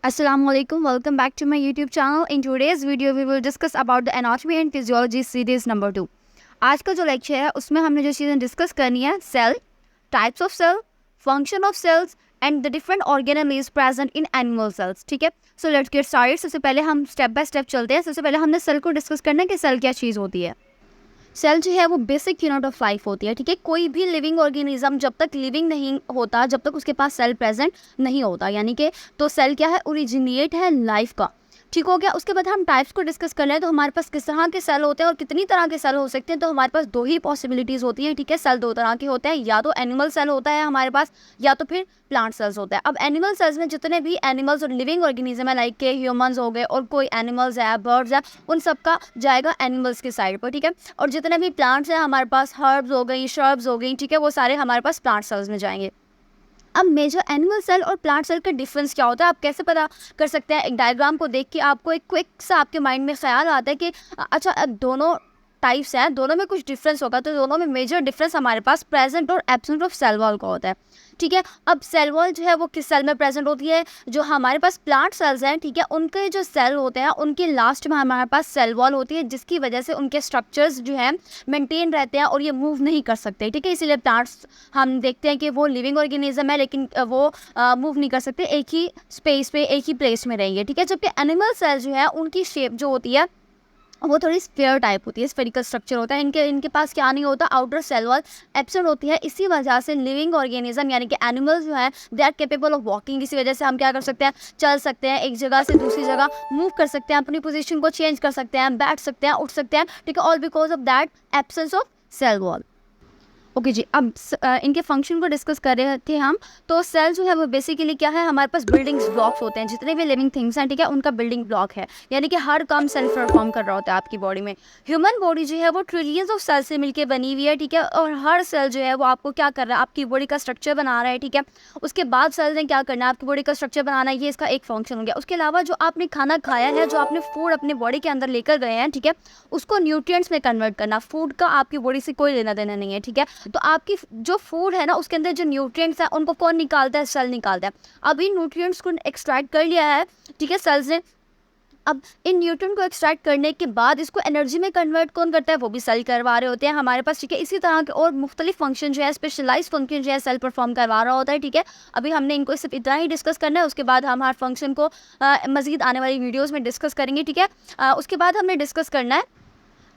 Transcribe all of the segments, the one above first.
Assalamualaikum. Welcome back to my YouTube channel. In today's video, we will discuss about the anatomy and physiology series number 2. आज का जो lecture है उसमें हमने जो चीज़ें डिस्कस करनी है, cell, types of cell, function of cells and the different organelles present in animal cells. ठीक है, सो लेट्स गेट स्टार्टेड. सबसे पहले हम स्टेप बाय स्टेप चलते हैं. सबसे पहले हमने सेल को डिस्कस करना है कि सेल क्या चीज़ होती है. सेल जो है वो बेसिक यूनिट ऑफ लाइफ होती है. ठीक है, कोई भी लिविंग ऑर्गेनिज्म जब तक लिविंग नहीं होता, जब तक उसके पास सेल प्रेजेंट नहीं होता, यानी कि तो सेल क्या है, ओरिजिनेट है लाइफ का. ठीक हो गया. उसके बाद हम टाइप्स को डिस्कस कर लें. तो हमारे पास किस तरह के सेल होते हैं और कितनी तरह के सेल हो सकते हैं. तो हमारे पास दो ही पॉसिबिलिटीज़ होती हैं. ठीक है, सेल दो तरह के होते हैं, या तो एनिमल सेल होता है हमारे पास, या तो फिर प्लांट सेल्स होता है. अब एनिमल सेल्स में जितने भी एनिमल्स और लिविंग ऑर्गेनिज्म है, लाइक के ह्यूमंस हो गए और कोई एनिमल्स है, बर्ड्स है, उन सब का जाएगा एनिमल्स की साइड पर. ठीक है, और जितने भी प्लांट्स हैं हमारे पास, हर्ब्स हो गई, श्रब्स हो गई, ठीक है, वो सारे हमारे पास प्लांट सेल्स में जाएंगे. अब मेजर एनिमल सेल और प्लांट सेल का डिफरेंस क्या होता है, आप कैसे पता कर सकते हैं. एक डायग्राम को देख के आपको एक क्विक सा आपके माइंड में ख्याल आता है कि अच्छा दोनों टाइप्स हैं, दोनों में कुछ डिफरेंस होगा. तो दोनों में मेजर डिफरेंस हमारे पास प्रेजेंट और एब्सेंट ऑफ सेल वॉल का होता है. ठीक है, अब सेल वॉल जो है वो किस सेल में प्रेजेंट होती है, जो हमारे पास प्लांट सेल्स हैं, ठीक है, उनके जो सेल होते हैं उनके लास्ट में हमारे पास सेल वॉल होती है, जिसकी वजह से उनके स्ट्रक्चर्स जो हैं मेंटेन रहते हैं और ये मूव नहीं कर सकते. ठीक है, इसीलिए प्लांट्स हम देखते हैं कि वो लिविंग ऑर्गेनिज्म है, लेकिन वो मूव नहीं कर सकते, एक ही स्पेस पे, एक ही प्लेस में रहेंगे. ठीक है, जबकि एनिमल सेल जो है उनकी शेप जो होती है वो थोड़ी स्फीयर टाइप होती है, स्फेरिकल स्ट्रक्चर होता है. इनके पास क्या नहीं होता, आउटर सेल वॉल एब्सेंट होती है. इसी वजह से लिविंग ऑर्गेनिज्म यानी कि एनिमल्स जो है they are capable of walking. इसी वजह से हम क्या कर सकते हैं, चल सकते हैं, एक जगह से दूसरी जगह मूव कर सकते हैं, अपनी पोजीशन को चेंज कर सकते हैं, बैठ सकते हैं, उठ सकते हैं. ठीक है, all because of that absence of cell wall. Okay जी, अब इनके फंक्शन को डिस्कस कर रहे थे हम. तो सेल जो है वो बेसिकली क्या है, हमारे पास बिल्डिंग ब्लॉक्स होते हैं. जितने भी लिविंग थिंग्स हैं, ठीक है, उनका बिल्डिंग ब्लॉक है, यानी कि हर काम सेल परफॉर्म कर रहा होता है आपकी बॉडी में. ह्यूमन बॉडी जो है वो ट्रिलियंस ऑफ सेल से मिलकर बनी हुई है. ठीक है, और हर सेल जो है वो आपको क्या कर रहा है, आपकी बॉडी का स्ट्रक्चर बना रहा है. ठीक है, उसके बाद सेल ने क्या करना है, आपकी बॉडी का स्ट्रक्चर बनाना है, ये इसका एक फंक्शन हो गया. उसके अलावा जो आपने खाना खाया है, जो आपने फूड अपने बॉडी के अंदर लेकर गए हैं, ठीक है, उसको न्यूट्रिएंट्स में कन्वर्ट करना. फूड का आपकी बॉडी से कोई लेना देना नहीं है. ठीक है, तो आपकी जो फूड है ना, उसके अंदर जो न्यूट्रिएंट्स हैं उनको कौन निकालता है, सेल निकालता है. अब इन न्यूट्रिएंट्स को एक्सट्रैक्ट कर लिया है, ठीक है, सेल्स ने. अब इन न्यूट्रिएंट को एक्सट्रैक्ट करने के बाद इसको एनर्जी में कन्वर्ट कौन करता है, वो भी सेल करवा रहे होते हैं हमारे पास. ठीक है, इसी तरह के और मुख्तलिफ फंक्शन जो है, स्पेशलाइज फंक्शन जो है सेल परफॉर्म करवा रहा होता है. ठीक है, अभी हमने इनको सिर्फ इतना ही डिस्कस करना है. उसके बाद हम हर फंक्शन को मजीद आने वाली वीडियोज़ में डिस्कस करेंगे. ठीक है, उसके बाद हमने डिस्कस करना है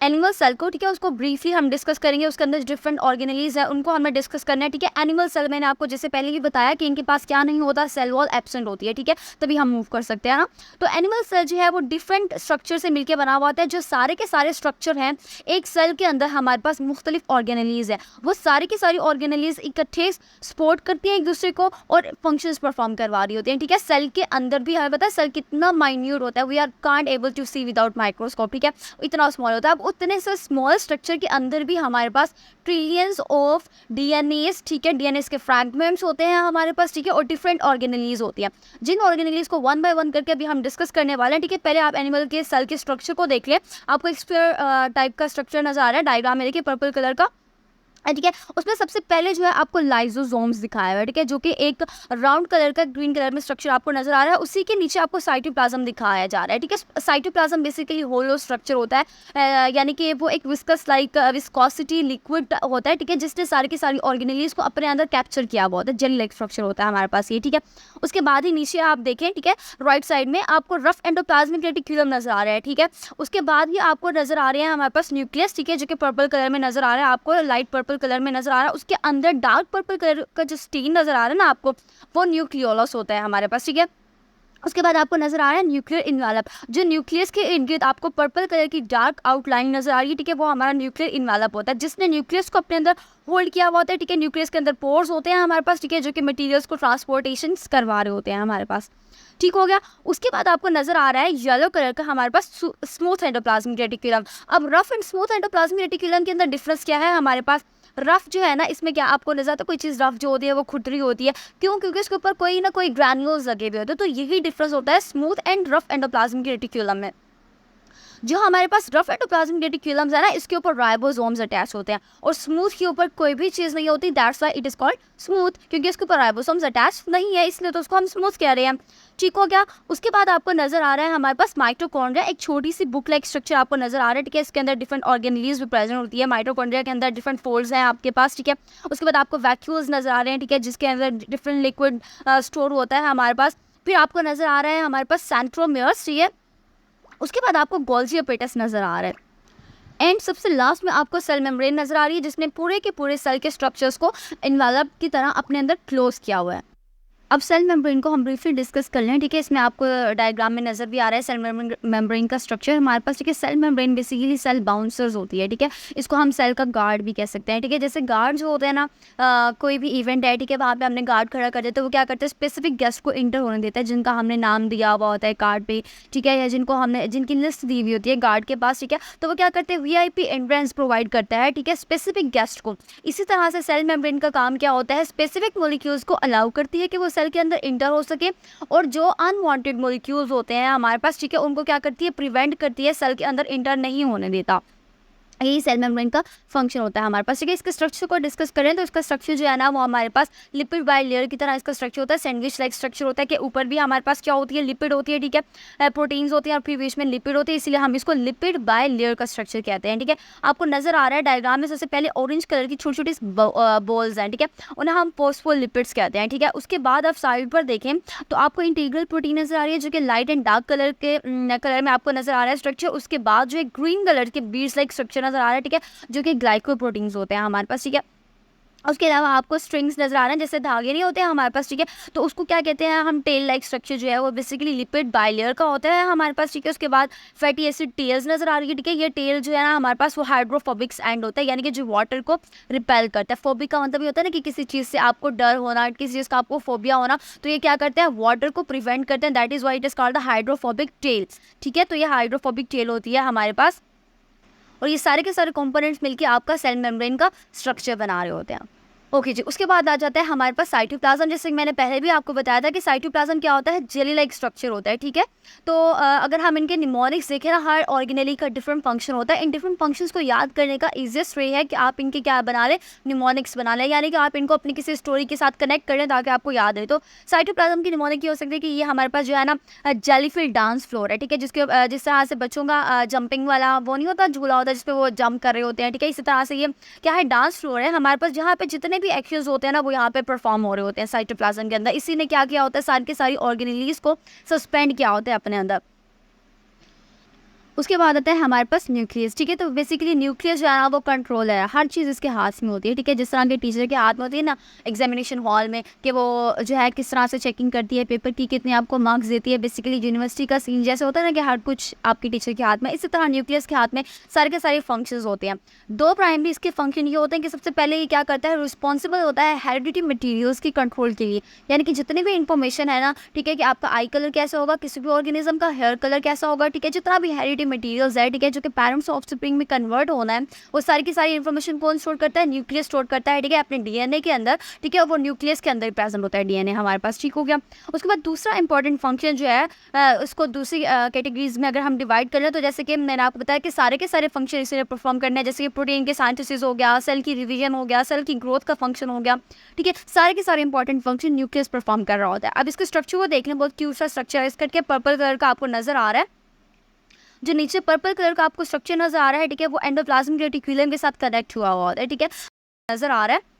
एनिमल सेल को. ठीक है, उसको ब्रीफली हम डिस्कस करेंगे. उसके अंदर डिफरेंट ऑर्गेनेलीज है, उनको हमें डिस्कस करना है. ठीक है, एनिमल सेल मैंने आपको जैसे पहले ही बताया कि इनके पास क्या नहीं होता, सेल वॉल एब्सेंट होती है. ठीक है, तभी हम मूव कर सकते हैं ना. तो एनिमल सेल जो है वो डिफरेंट स्ट्रक्चर से मिलकर बना हुआ होता है. जो सारे के सारे स्ट्रक्चर हैं एक सेल के अंदर, हमारे पास मुख्तलिफ ऑर्गेनेलीज है, वो सारी की सारी ऑर्गेनेलीज इकट्ठे सपोर्ट करती हैं एक दूसरे को और फंक्शंस परफॉर्म करवा रही होती हैं. ठीक है, सेल के अंदर भी हमें पता है सेल कितना माइन्यूट होता है, we are can't able to see without microscope. ठीक है, इतना स्मॉल होता है. अब उतने से स्मॉल स्ट्रक्चर के अंदर भी हमारे पास ट्रिलियंस ऑफ डीएनएस, ठीक है, डीएनएस के फ्रैगमेंट्स होते हैं हमारे पास. ठीक है, और डिफरेंट ऑर्गेनेलीज होती हैं, जिन ऑर्गेनेलीज को वन बाय वन करके अभी हम डिस्कस करने वाले हैं. ठीक है, पहले आप एनिमल के सेल के स्ट्रक्चर को देख लें. आपको एक स्फीयर टाइप का स्ट्रक्चर नजर आ रहा है, डायग्राम में देखिए पर्पल कलर का. ठीक है, उसमें सबसे पहले जो है आपको लाइजोसोम्स दिखाया हुआ है. ठीक है, जो कि एक राउंड कलर का ग्रीन कलर में स्ट्रक्चर आपको नजर आ रहा है. उसी के नीचे आपको साइटोप्लाज्म दिखाया जा रहा है. ठीक है, साइटोप्लाज्म बेसिकली होलो स्ट्रक्चर होता है, यानी कि वो एक विस्कस लाइक विस्कोसिटी लिक्विड होता है. ठीक है, जिसने सारी की सारी ऑर्गेनेलीज को अपने अंदर कैप्चर किया हुआ होता है. जेल लाइक स्ट्रक्चर होता है हमारे पास ये. ठीक है, उसके बाद ही नीचे आप देखें, ठीक है, राइट साइड में आपको रफ एंडोप्लाज्मिक रेटिक्यूलम नजर आ रहा है. ठीक है, उसके बाद ही आपको नजर आ रहे हैं हमारे पास न्यूक्लियस. ठीक है, जो कि पर्पल कलर में नजर आ रहा है, आपको लाइट पर्पल कलर में नजर आ रहा है. उसके अंदर डार्क पर्पल कलर का जो स्टेन नजर आ रहा है ना आपको, वो न्यूक्लियोलस होता है हमारे पास. ठीक है, उसके बाद आपको नजर आ रहा है न्यूक्लियर इन्वेलप. जो न्यूक्लियस के इर्द गिर्द आपको पर्पल कलर की डार्क आउटलाइन नजर आ रही है. ठीक है, वो हमारा न्यूक्लियर इन्वेलप होता है, जिसने न्यूक्लियस को अपने अंदर होल्ड किया हुआ होता है. ठीक है, न्यूक्लियस के अंदर पोर्स होते हैं हमारे पास. ठीक है, जो कि मटेरियल्स को ट्रांसपोर्टेशन करवा रहे होते हैं हमारे पास. ठीक हो गया. उसके बाद आपको नजर आ रहा है येलो कलर का हमारे पास स्मूथ एंडोप्लाज्मिक रेटिक्यूलम. अब rough and smooth endoplasmic reticulum के अंदर डिफरेंस क्या है हमारे पास. रफ जो है ना, इसमें क्या आपको नजर आता है, कोई चीज़ रफ जो होती है वो खुरदरी होती है. क्यों? क्योंकि उसके ऊपर कोई ना कोई ग्रैन्यूल्स लगे हुए होते हैं. तो यही डिफरेंस होता है smooth and rough endoplasmic reticulum में. जो हमारे पास रफ एंडोप्लाज्मिक रेटिकुलम्स है ना, इसके ऊपर राइबोसोम्स अटैच होते हैं, और स्मूथ के ऊपर कोई भी चीज़ नहीं होती, that's why it is called smooth, क्योंकि इसके ऊपर राइबोसोम्स अटैच नहीं है, इसलिए तो उसको हम स्मूथ कह रहे हैं। ठीक हो गया। उसके बाद आपको नजर आ रहा है हमारे पास माइटोकॉन्ड्रिया, एक छोटी सी बुक लाइक स्ट्रक्चर आपको नजर आ रहा है, ठीक है। इसके अंदर डिफरेंट ऑर्गेनेलीज भी प्रेजेंट होती है, माइटोकॉन्ड्रिया के अंदर डिफरेंट फोल्ड्स हैं आपके पास, ठीक है। उसके बाद आपको वैक्यूल्स नजर आ रहे हैं, ठीक है, जिसके अंदर डिफरेंट लिक्विड स्टोर होता है हमारे पास। फिर आपको नजर आ रहा है हमारे पास सेंट्रोमियर्स, ठीक है। उसके बाद आपको गोल्जी एपेटस नजर आ रहा है, एंड सबसे लास्ट में आपको सेल मेम्ब्रेन नजर आ रही है, जिसने पूरे के पूरे सेल के स्ट्रक्चर्स को इन्वेलप की तरह अपने अंदर क्लोज किया हुआ है। अब सेल मेम्ब्रेन को हम ब्रीफली डिस्कस कर लें, ठीक है। इसमें आपको डायग्राम में नजर भी आ रहा है सेल मेम्ब्रेन का स्ट्रक्चर हमारे पास, ठीक है। Cell membrane basically cell bouncers होती है, ठीक है। इसको हम सेल का गार्ड भी कह सकते हैं, ठीक है। जैसे गार्ड जो होते हैं ना, कोई भी इवेंट है, ठीक है, वहाँ पे हमने गार्ड खड़ा कर देते हैं, वो क्या करते हैं, स्पेसिफिक गेस्ट को इंटर होने देता है, जिनका हमने नाम दिया हुआ होता है कार्ड पे, ठीक है, या जिनकी लिस्ट दी हुई होती है गार्ड के पास, ठीक है। तो वो क्या करते हैं, VIP एंट्रेंस प्रोवाइड करता है, ठीक है, स्पेसिफिक गेस्ट को। इसी तरह से सेल मेम्ब्रेन का काम क्या होता है, स्पेसिफिक मॉलिक्यूल्स को अलाउ करती है कि वो सेल के अंदर इंटर हो सके, और जो अनवांटेड मॉलिक्यूल्स होते हैं हमारे पास, ठीक है, उनको क्या करती है, प्रिवेंट करती है, सेल के अंदर इंटर नहीं होने देता। यही सेल मेम्ब्रेन का फंक्शन होता है हमारे पास, ठीक है। इसके स्ट्रक्चर को डिस्कस करें तो इसका स्ट्रक्चर जो है ना, वो हमारे पास लिपिड बाय लेयर की तरह इसका स्ट्रक्चर होता है, सैंडविच लाइक स्ट्रक्चर होता है, कि ऊपर भी हमारे पास क्या होती है, लिपिड होती है, ठीक है, प्रोटीन्स होती हैं, और फिर बीच में लिपिड होती है, इसलिए हम इसको लिपिड बाय लेयर का स्ट्रक्चर कहते हैं, ठीक है। आपको नजर आ रहा है डायग्राम में सबसे पहले ऑरेंज कलर की छोटी छोटी बॉल्स हैं, ठीक है, उन्हें हम फोस्फोलिपिड्स कहते हैं, ठीक है। उसके बाद आप साइड पर देखें तो आपको इंटीग्रल प्रोटीन नजर आ रही है, जो कि लाइट एंड डार्क कलर में आपको नजर आ रहा है स्ट्रक्चर। उसके बाद जो है ग्रीन कलर के बीड्स लाइक स्ट्रक्चर नजर आ रहा है, ठीक है, जो कि ग्लाइकोप्रोटीन्स होते हैं हमारे पास, ठीक है। उसके अलावा आपको स्ट्रिंग्स नजर आ रहे हैं, जैसे धागे नहीं होते हैं हमारे पास, ठीक है, तो उसको क्या कहते हैं हम, टेल लाइक स्ट्रक्चर जो है वो बेसिकली लिपिड बायलेयर का होता है हमारे पास, ठीक है। उसके बाद फैटी एसिड टेल्स नजर आ रही है, ठीक है। ये टेल जो है ना हमारे पास वो हाइड्रोफोबिक्स एंड होता है, यानी कि जो वाटर को रिपेल करता है। फोबिक का मतलब ये होता है ना कि किसी चीज़ से आपको डर होना, किसी चीज़ का आपको फोबिया होना, तो ये क्या करते हैं, वाटर को प्रिवेंट करते हैं, that is why it is called the hydrophobic tails, ठीक है। तो ये हाइड्रोफोबिक टेल होती है हमारे पास, और ये सारे के सारे कंपोनेंट्स मिलके आपका सेल मेम्ब्रेन का स्ट्रक्चर बना रहे होते हैं। ओके जी। उसके बाद आ जाता है हमारे पास साइटोप्लाज्म। जैसे मैंने पहले भी आपको बताया था कि साइटोप्लाज्म क्या होता है, जेली लाइक स्ट्रक्चर होता है, ठीक है। तो अगर हम इनके निमोनिक्स देखें ना, हर ऑर्गेनेली का डिफरेंट फंक्शन होता है। इन डिफरेंट फंक्शंस को याद करने का ईजिएस्ट वे है कि आप इनके क्या बना लें, निमोनिक्स बना लें, यानी कि आप इनको अपनी किसी स्टोरी के साथ कनेक्ट कर लें ताकि आपको याद है। तो साइटोप्लाज्म की निमोनिक ये हो सकती है कि ये हमारे पास जो है ना जेलीफिल डांस फ्लोर है, ठीक है, जिस तरह से बच्चों का जंपिंग वाला वो नहीं होता, झूला होता है जिसपे वो जंप कर रहे होते हैं, ठीक है। इसी तरह से ये क्या है, डांस फ्लोर है हमारे पास, जहाँ पे जितने भी एक्शंस होते हैं ना वो यहाँ पे परफॉर्म हो रहे होते हैं साइटोप्लाज्म के अंदर। इसी ने क्या किया होता है, सारी की सारी ऑर्गेनेलीज को सस्पेंड किया होता है अपने अंदर। उसके बाद आता है हमारे पास न्यूक्लियस, ठीक है। तो बेसिकली न्यूक्लियस जो है ना वो कंट्रोल है, हर चीज़ इसके हाथ में होती है, ठीक है। जिस तरह के टीचर के हाथ में होती है ना एग्जामिनेशन हॉल में, कि वो जो है किस तरह से चेकिंग करती है पेपर की, कितने आपको मार्क्स देती है, बेसिकली यूनिवर्सिटी का सीन जैसे होता है ना कि हर कुछ आपके टीचर के हाथ में, इसी तरह न्यूक्लियस के हाथ में सारे के सारे फंक्शंस होते हैं। दो प्राइमरी इसके फंक्शन ये होते हैं कि सबसे पहले ये क्या करता है, रिस्पॉन्सिबल होता है हेरिडिटी मटीरियल्स की कंट्रोल के लिए, यानी कि जितनी भी इंफॉर्मेशन है ना, ठीक है, कि आपका आई कलर कैसा होगा, किसी भी ऑर्गेनिज्म का हेयर कलर कैसा होगा, ठीक है, जितना भी हेरिडिटी मटीरियल्स है, ठीक है, जो कि पेरेंट्स ऑफ स्प्रिंग में कन्वर्ट होना है, वो सारी की सारी इन्फॉर्मेशन कौन स्टोर करता है, न्यूक्लियस स्टोर करता है, ठीक है, अपने DNA के अंदर, ठीक है। और वो न्यूक्लियस के अंदर प्रेजेंट होता है DNA हमारे पास, ठीक हो गया। उसके बाद दूसरा इंपॉर्टेंट फंक्शन जो है उसको दूसरी कैटेगरीज में अगर हम डिवाइड कर लें, तो जैसे कि मैंने आपको बताया कि सारे के सारे फंक्शन इसलिए परफॉर्म करने हैं, जैसे कि प्रोटीन के सिंथेसिस हो गया, सेल की रिवीजन हो गया, सेल की ग्रोथ का फंक्शन हो गया, ठीक है। सारे के सारे इंपॉर्टेंट फंक्शन न्यूक्लियस परफॉर्म कर रहा होता है। अब इसके स्ट्रक्चर को देख लें, बहुत क्यूट सा स्ट्रक्चर है इसका, पर्पल कलर का आपको नजर आ रहा है। जो नीचे पर्पल कलर का आपको स्ट्रक्चर नजर आ रहा है, ठीक है, वो एंडोप्लाज्मिक रेटिकुलम के साथ कनेक्ट हुआ होता है, ठीक है, नजर आ रहा है।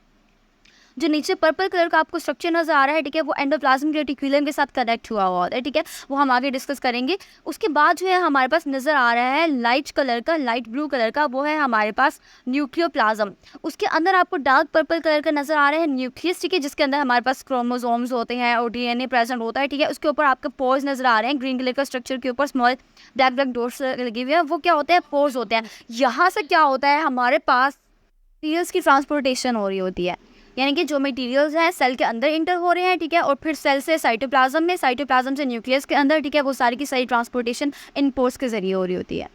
जो नीचे पर्पल कलर का आपको स्ट्रक्चर नजर आ रहा है, ठीक है, वो एंडोप्लाज्मिक रेटिकुलम के साथ कनेक्ट हुआ होता है, ठीक है, वो हम आगे डिस्कस करेंगे। उसके बाद जो है हमारे पास नजर आ रहा है लाइट कलर का, लाइट ब्लू कलर का, वो है हमारे पास न्यूक्लियोप्लाज्म। उसके अंदर आपको डार्क पर्पल कलर का नजर आ रहा है न्यूक्लियस, ठीक है, जिसके अंदर हमारे पास क्रोमोसोम्स होते हैं और DNA प्रेजेंट होता है, ठीक है। उसके ऊपर आपके पोर्स नजर आ रहे हैं, ग्रीन कलर का स्ट्रक्चर के ऊपर स्मॉल ब्लैक ब्लैक डॉट्स लगे हुए हैं, वो क्या होते हैं, पोर्स होते हैं। यहाँ से क्या होता है, हमारे पास मटीरियल्स की ट्रांसपोर्टेशन हो रही होती है, यानी कि जो मटेरियल्स हैं सेल के अंदर इंटर हो रहे हैं, ठीक है, और फिर सेल से साइटोप्लाज्म में, साइटोप्लाज्म से न्यूक्लियस के अंदर, ठीक है, वो सारी की सारी ट्रांसपोर्टेशन इन पोर्स के जरिए हो रही होती है।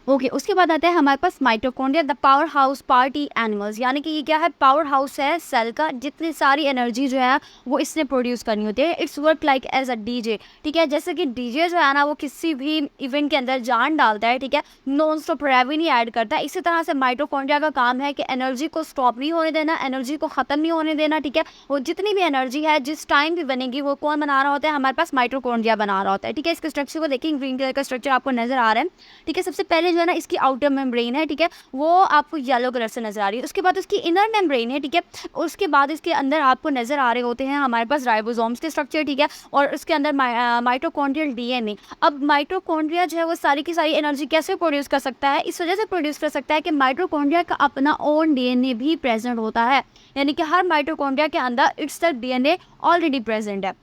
ओके उसके बाद आता है हमारे पास mitochondria, the powerhouse party animals, यानी कि ये क्या है, पावर हाउस है सेल का, जितनी सारी एनर्जी जो है वो इसने प्रोड्यूस करनी होती है। It's work like as a DJ, ठीक है, जैसे कि डीजे जो है ना वो किसी भी इवेंट के अंदर जान डालता है, ठीक है, नॉन स्टॉप रेवेन्यू ऐड करता है। इसी तरह से माइटोकॉन्ड्रिया का काम है कि एनर्जी को स्टॉप नहीं होने देना, एनर्जी को ख़त्म नहीं होने देना, ठीक है, वो जितनी भी एनर्जी है जिस टाइम भी बनेगी वो कौन बना रहा होता है, हमारे पास माइटोकॉन्ड्रिया बना रहा होता है, ठीक है। इसके स्ट्रक्चर को देखिए, ग्रीन कलर का स्ट्रक्चर आपको नजर आ रहा है, ठीक है। सबसे पहले जो है ना इसकी आउटर मेम्ब्रेन है, ठीक है, वो आपको येलो कलर से नजर आ रही है। उसके बाद उसकी इनर मेम्ब्रेन है, ठीक है, उसके बाद इसके अंदर आपको नजर आ रहे होते हैं हमारे पास राइबोसोम्स के स्ट्रक्चर, ठीक है, और उसके अंदर माइटोकॉन्ड्रियल डीएनए। अब माइटोकॉन्ड्रिया जो है वो सारी की सारी एनर्जी कैसे प्रोड्यूस कर सकता है, इस वजह से प्रोड्यूस कर सकता है कि माइटोकॉन्ड्रिया का अपना ओन डीएनए भी प्रेजेंट होता है, यानी कि हर माइटोकॉन्ड्रिया के अंदर इट्स डीएनए ऑलरेडी प्रेजेंट है।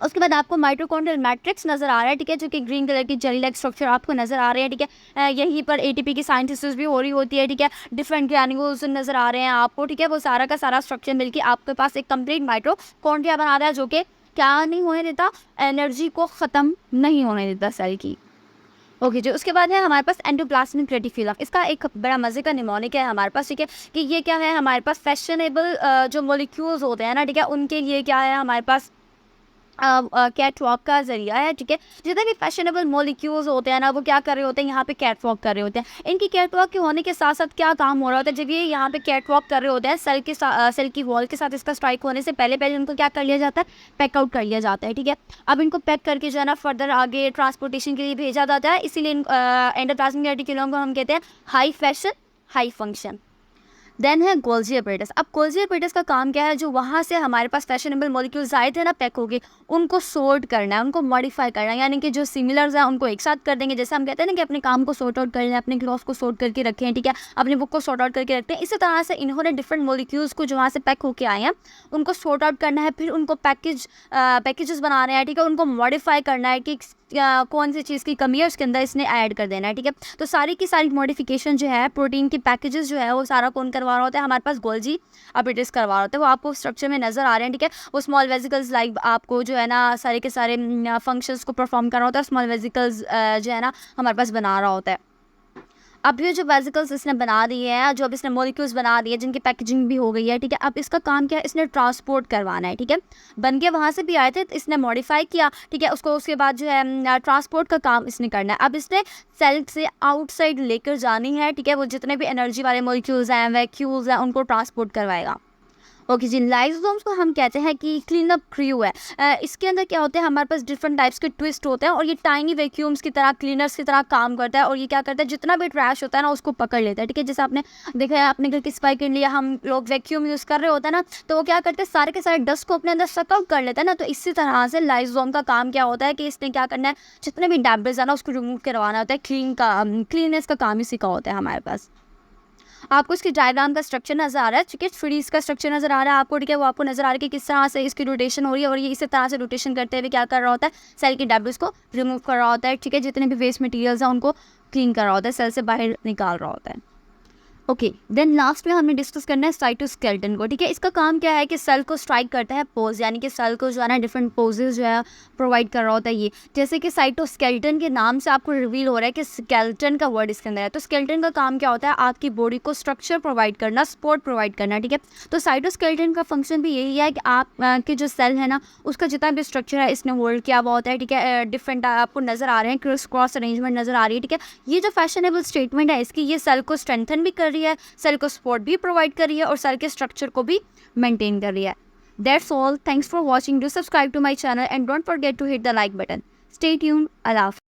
उसके बाद आपको माइटोकॉन्ड्रियल मैट्रिक्स नजर आ रहा है, ठीक है, जो कि ग्रीन कलर की जेली लाइक स्ट्रक्चर आपको नजर आ रहे हैं, ठीक है। यहीं पर एटीपी की साइंथिसिस भी हो रही होती है, ठीक है, डिफरेंट ग्रैन्यूल्स नजर आ रहे हैं आपको, ठीक है, वो सारा का सारा स्ट्रक्चर मिलकर आपके पास एक कंप्लीट माइटोकॉन्ड्रिया बना रहा है, जो कि क्या नहीं होने देता, एनर्जी को ख़त्म नहीं होने देता सेल की। ओके जो उसके बाद है हमारे पास एंडोप्लाज्मिक रेटिकुलम, इसका एक बड़ा मजे का निमोनिक है हमारे पास, ठीक है, कि ये क्या है, हमारे पास फैशनेबल जो मोलिक्यूल्स होते हैं ना, ठीक है, उनके लिए क्या है हमारे पास कैटवॉक का जरिया है, ठीक है। जितने भी फैशनेबल मॉलिक्यूल्स होते हैं ना वो क्या कर रहे होते हैं, यहाँ पे कैटवॉक कर रहे होते हैं। इनकी कैटवॉक के होने के साथ साथ क्या काम हो रहा होता है, जब ये यहाँ पे कैटवॉक कर रहे होते हैं सेल की वॉल के साथ इसका स्ट्राइक होने से पहले पहले उनको क्या कर लिया जाता है, पैक आउट कर लिया जाता है, ठीक है। अब इनको पैक करके जो है ना फर्दर आगे ट्रांसपोर्टेशन के लिए भेजा जाता है, इसीलिए एंडोप्लाज्मिक रेटिकुलम को हम कहते हैं high fashion high function. Then है गोल्जी अपरेटस। अब गोल्जी अपरेटस का काम क्या है, जो वहाँ से हमारे पास फैशनेबल मॉलिक्यूल्स आए थे ना पैक हो गए, उनको सॉर्ट करना है, उनको मॉडिफाई करना है, यानी कि जो सिमिलर्स हैं उनको एक साथ कर देंगे। जैसे हम कहते हैं ना कि अपने काम को सॉर्ट आउट कर लें, अपने क्लॉथ को सॉर्ट करके रखें, ठीक है, अपनी बुक को सॉर्ट आउट करके रखते हैं। इसी तरह से इन्होंने डिफरेंट मॉलिक्यूल्स को जो वहाँ से पैक होके आए हैं उनको सॉर्ट आउट करना है, फिर उनको पैकेजेस बनाने हैं, ठीक है, उनको मॉडिफाई करना है कि कौन सी चीज़ की कमी है उसके अंदर इसने ऐड कर देना है, ठीक है। तो सारी की सारी मॉडिफिकेशन जो है प्रोटीन के पैकेजेस जो है वो सारा कौन करवा रहा होता है, हमारे पास गोल्जी अपरेटस करवा रहा होता है। वो आपको स्ट्रक्चर में नजर आ रहे हैं, ठीक है। वो स्मॉल वेजिकल्स लाइक आपको जो है ना सारे के सारे फंक्शंस को परफॉर्म कर रहा होता है, स्मॉल वेजिकल्स जो है ना हमारे पास बना रहा होता है। अब ये जो वेजिकल्स इसने बना दिए हैं, जो अब इसने मॉलिक्यूल्स बना दिए जिनकी पैकेजिंग भी हो गई है, ठीक है, अब इसका काम क्या है, इसने ट्रांसपोर्ट करवाना है, ठीक है। बन के वहाँ से भी आए थे, इसने मॉडिफाई किया, ठीक है, उसको उसके बाद जो है ट्रांसपोर्ट का काम इसने करना है। अब इसने सेल से आउटसाइड लेकर जानी है, ठीक है, वो जितने भी एनर्जी वाले मॉलिक्यूल्स हैं, वैक्यूल्स हैं, उनको ट्रांसपोर्ट करवाएगा। ओके जी, लाइसोसोम्स को हम कहते हैं कि क्लीन अप क्रू है। इसके अंदर क्या होते हैं, हमारे पास डिफरेंट टाइप्स के ट्विस्ट होते हैं और ये टाइनी वैक्यूम्स की तरह, क्लीनर्स की तरह काम करता है। और ये क्या करता है, जितना भी ट्रैश होता है ना उसको पकड़ लेता है, ठीक है। जैसे आपने देखा है अपने घर की सफाई के लिए हम लोग वैक्यूम यूज़ कर रहे होते हैं ना, तो वो क्या करते हैं, सारे के सारे डस्ट को अपने अंदर सक आउट कर लेता है ना। तो इसी तरह से लाइसोसोम का काम क्या होता है कि इसने क्या करना है, जितने भी डैमेज है ना उसको रिमूव करवाना होता है। क्लीननेस का काम इसी का होता है हमारे पास। आपको इसकी डायग्राम का स्ट्रक्चर नजर आ रहा है, ठीक है, फ्रीज का स्ट्रक्चर नजर आ रहा है आपको, ठीक है, वो आपको नजर आ रहा है कि किस तरह से इसकी रोटेशन हो रही है। और ये इसी तरह से रोटेशन करते हुए क्या कर रहा होता है, सेल की डेब्रिस को रिमूव कर रहा होता है, ठीक है, जितने भी वेस्ट मटेरियल्स हैं उनको क्लीन कर रहा होता है, सेल से बाहर निकाल रहा होता है। ओके देन लास्ट में हमने डिस्कस करना है साइटोस्केलेटन को, ठीक है। इसका काम क्या है कि सेल को स्ट्राइक करता है पोज, यानी कि सेल को जो है ना डिफरेंट पोजेज जो है प्रोवाइड कर रहा होता है ये। जैसे कि साइटोस्केलेटन के नाम से आपको रिवील हो रहा है कि स्केलेटन का वर्ड इसके अंदर है। तो स्केलेटन का काम क्या होता है, आपकी बॉडी को स्ट्रक्चर प्रोवाइड करना, सपोर्ट प्रोवाइड करना, ठीक है। तो साइटोस्केलेटन का फंक्शन भी यही है कि आप के जो सेल है ना उसका जितना भी स्ट्रक्चर है इसने होल्ड किया हुआ होता है, ठीक है। डिफरेंट आपको नजर आ रहे हैं, क्रिस क्रॉस अरेंजमेंट नजर आ रही है, ठीक है। ये जो फैशनेबल स्टेटमेंट है इसकी, ये सेल को स्ट्रेंथन भी कर रही है, सेल को सपोर्ट भी प्रोवाइड कर रही है और सेल के स्ट्रक्चर को भी मेंटेन कर रही है। That's all, thanks for watching, do subscribe to my channel and don't forget to hit the like button. Stay tuned, अल्लाह हाफ़िज़।